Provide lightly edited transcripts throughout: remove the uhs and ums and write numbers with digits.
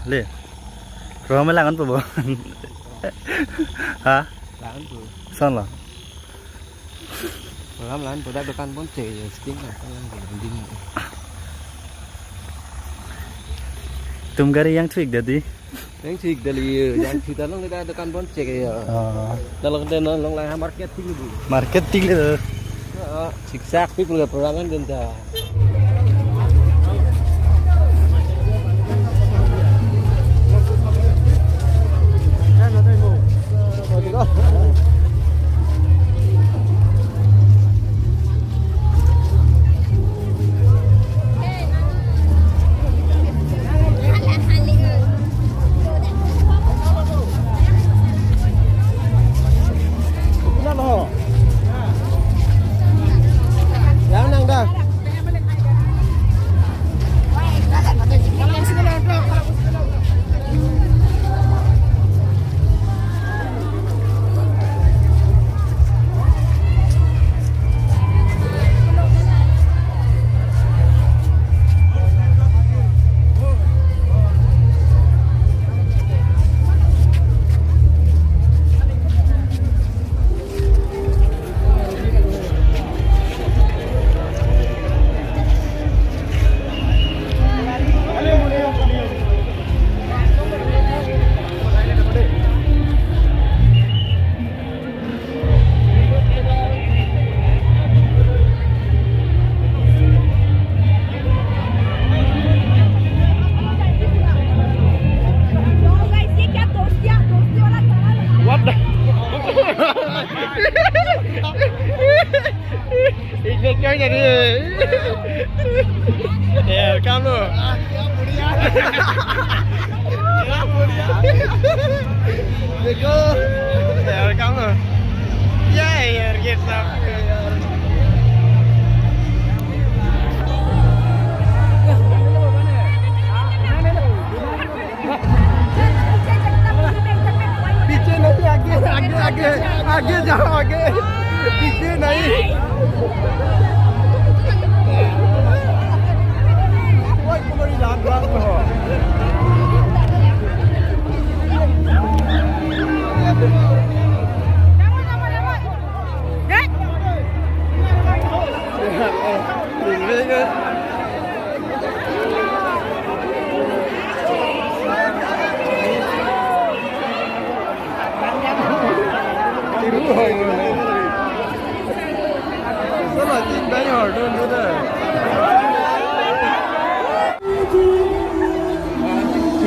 ले Rồi mới làm ăn bữa hả? Làm ăn bữa Sao là? Làm ăn bữa đã được ăn 4 triệu rồi tiếng là ăn gì Tum gari yang tweak jadi? Yang tweak dari yang kita long kita được ăn 4 triệu dalam dan long lah marketing dulu. Marketing itu. Siksak people perangan dan dah. Chơi nhà đi. Để cam luôn. Để cơ. Để cam luôn. Yeah, get some. पीछे नहीं आगे आगे आगे आगे जाओ आगे पीछे नहीं कोई तुम्हारी रात रात में हो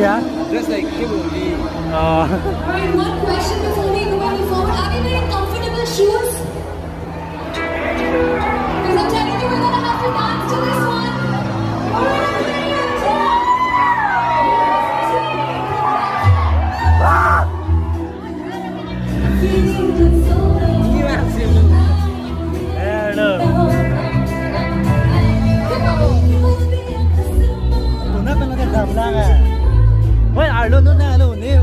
Yeah. Just like movie. Alright, one question before we go any forward. Are we wearing comfortable shoes? Because I'm telling you, we're gonna have to dance to this one. Alright, Wait, I don't know now, no, new.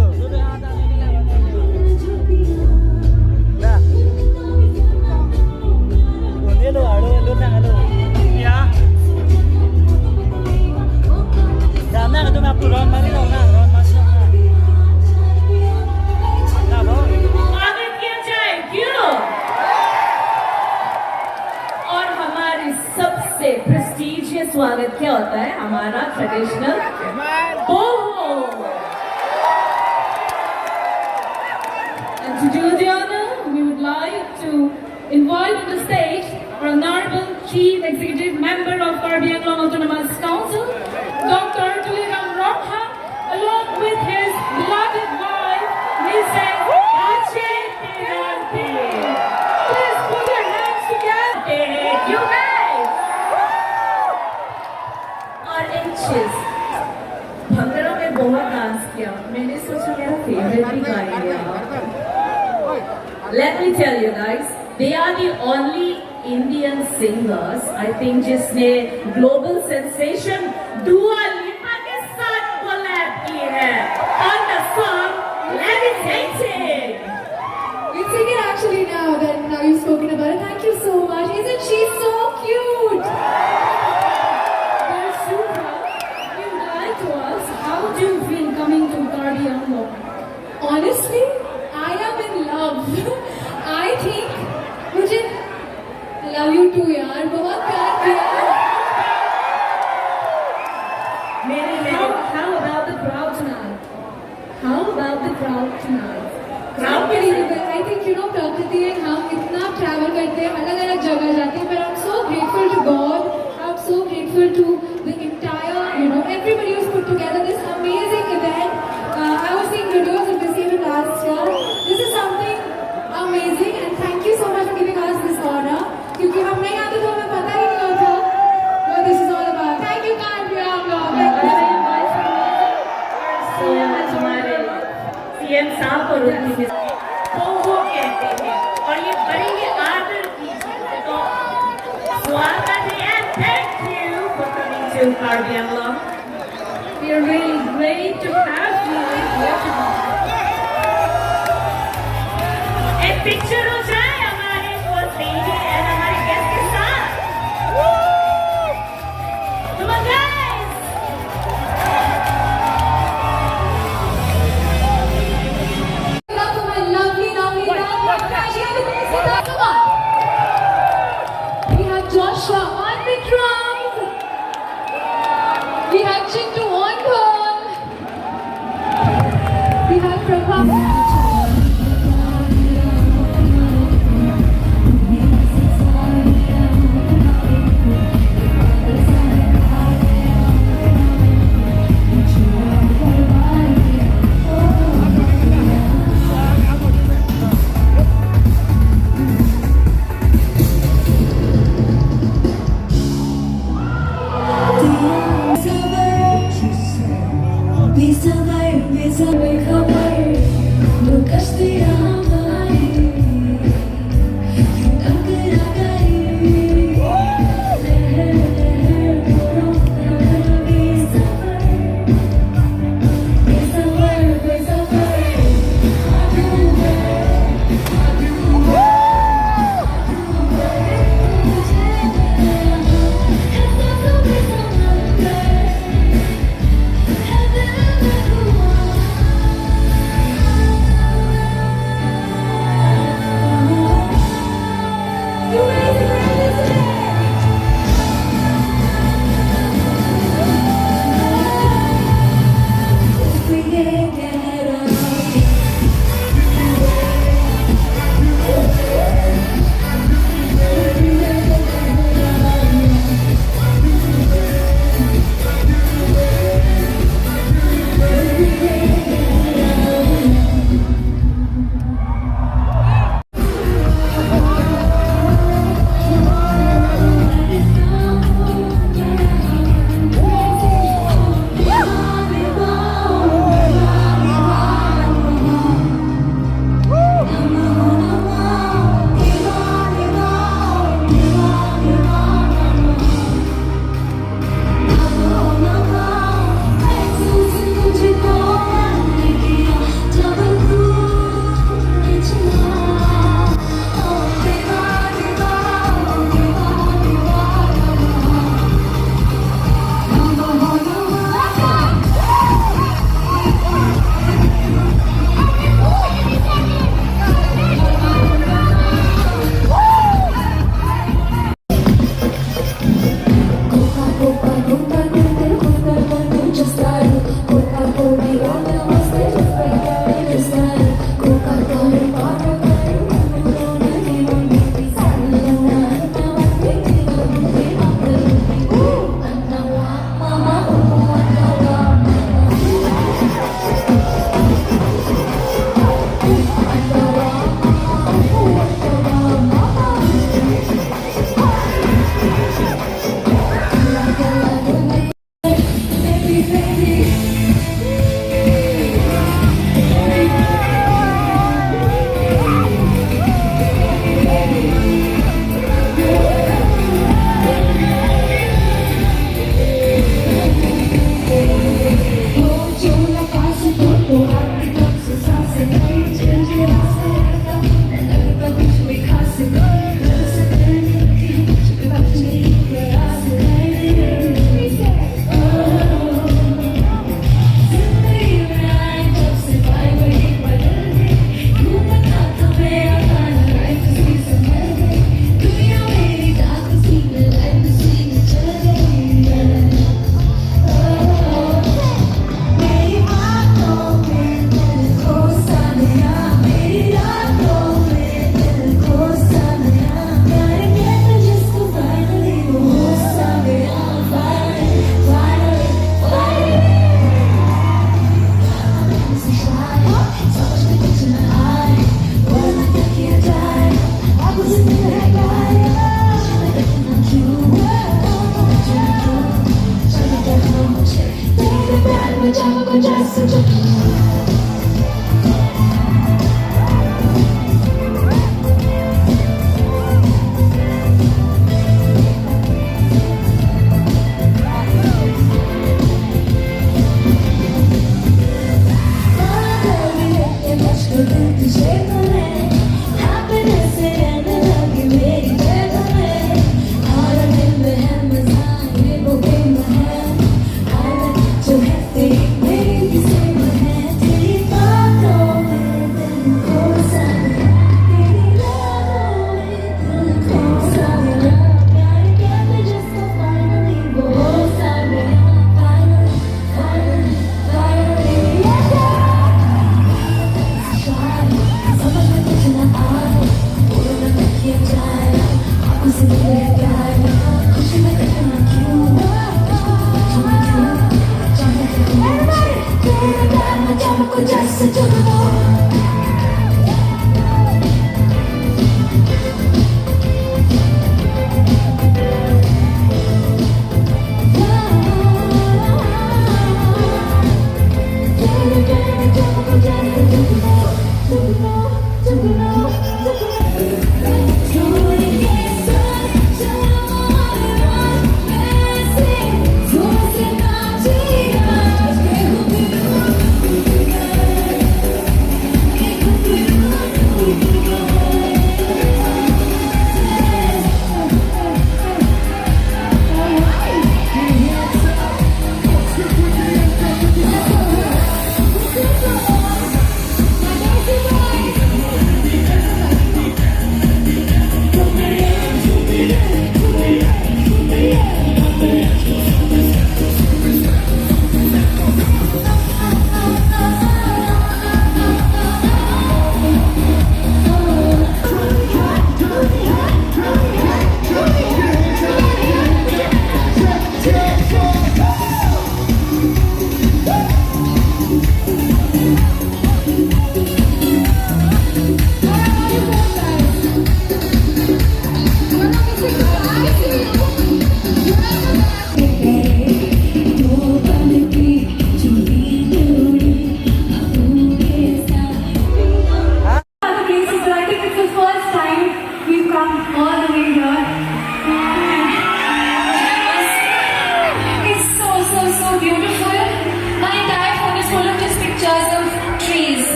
Prestigious स्वागत क्या होता है हमारा traditional बोहो and to do the honor we would like to invite on the stage our honorable chief executive member of Caribbean Autonomous Council Dr. Tuliram Rotha along with his beloved wife Mrs. Ache Tirante. Please put your hands together. You bhangra में बहुत dance किया मैंने सोचा मेरा favourite भी गाएंगे Let me tell you guys, they are the only Indian singers I think जिसने global sensation Dua Lipa के साथ collab की है on the song Levitating. you sing it actually now you've spoken about it. Thank you so much. Isn't she so cute? How do you feel coming lot tonight. Unbelievable. I think Prakriti and हम इतना travel करते हैं, अलग-अलग जगह जाते हैं, but I'm so grateful to God. I'm so grateful to the entire, everybody who's put together this amazing event. I was seeing videos of this even last year. This is something amazing, and thank you so much for giving us this honor. क्योंकि हम नहीं आते तो हमें पता ही नहीं होता what this is all about. Thank you, God. Thank you. So much हमारे CM साहब और उनकी वो कहते हैं और ये बड़ी ही आदर की चीज़ है तो स्वागत है and thank you for coming to Caribbean Long. We are really great to have you here tonight. एक picture हो जाए हमारे first lady and हमारे guest के साथ. Come on guys. Welcome my lovely come on. We have Joshua on the drums. We have Chintu on horn. We have Prabha.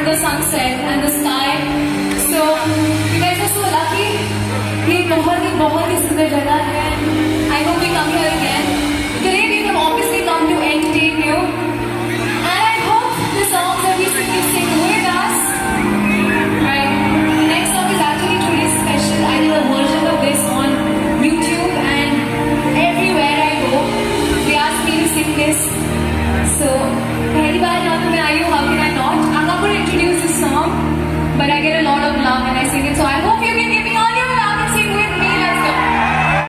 the sunset and the sky. So you guys are so lucky. ये बहुत ही सुंदर जगह है. I hope we come here again. Today we have obviously come to entertain you, and I hope the songs that we sing you sing with us. Right. The next song is actually truly special. I did a version of this on YouTube, and everywhere I go, they ask me to sing this. So पहली बार यहाँ पे मैं आई हूँ, how can I not? I'm not going to introduce this song, but I get a lot of love when I sing it. So I hope you can give